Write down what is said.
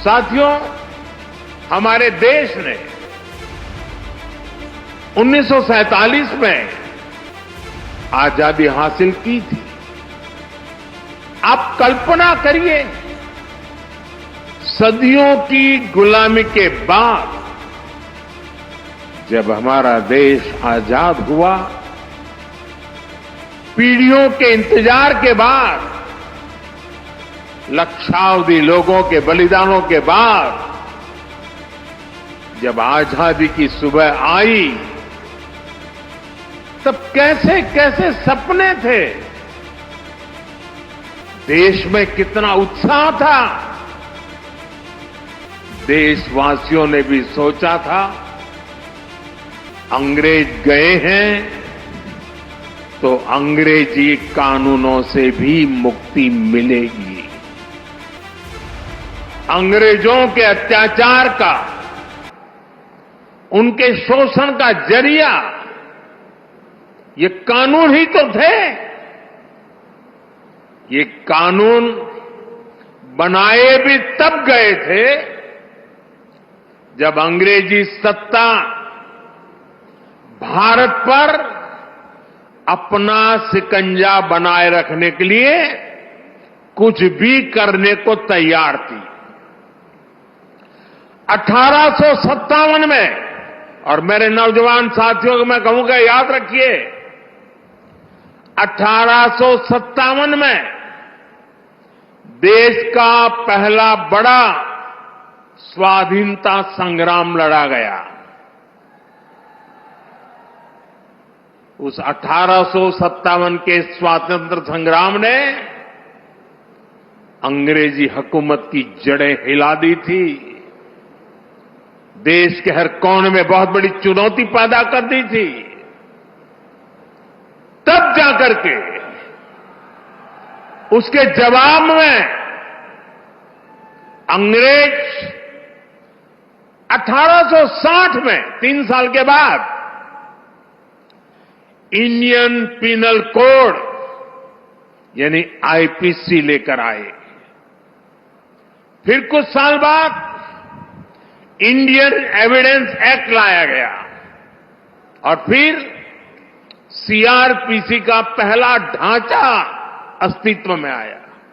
साथियों, हमारे देश ने 1947 में आजादी हासिल की थी। आप कल्पना करिए, सदियों की गुलामी के बाद जब हमारा देश आजाद हुआ, पीढ़ियों के इंतजार के बाद, लक्षावधि लोगों के बलिदानों के बाद जब आजादी की सुबह आई, तब कैसे कैसे सपने थे, देश में कितना उत्साह था। देशवासियों ने भी सोचा था, अंग्रेज गए हैं तो अंग्रेजी कानूनों से भी मुक्ति मिलेगी। अंग्रेजों के अत्याचार का, उनके शोषण का जरिया ये कानून ही तो थे। ये कानून बनाए भी तब गए थे जब अंग्रेजी सत्ता भारत पर अपना शिकंजा बनाए रखने के लिए कुछ भी करने को तैयार थी। 1857 में, और मेरे नौजवान साथियों को मैं कहूंगा, याद रखिए, 1857 में देश का पहला बड़ा स्वाधीनता संग्राम लड़ा गया। उस 1857 के स्वातंत्र संग्राम ने अंग्रेजी हुकूमत की जड़ें हिला दी थी। देश के हर कोने में बहुत बड़ी चुनौती पैदा कर दी थी। तब जाकर के उसके जवाब में अंग्रेज 1860 में, 3 साल के बाद, इंडियन पिनल कोड यानी आईपीसी लेकर आए। फिर कुछ साल बाद इंडियन एविडेंस एक्ट लाया गया और फिर सीआरपीसी का पहला ढांचा अस्तित्व में आया।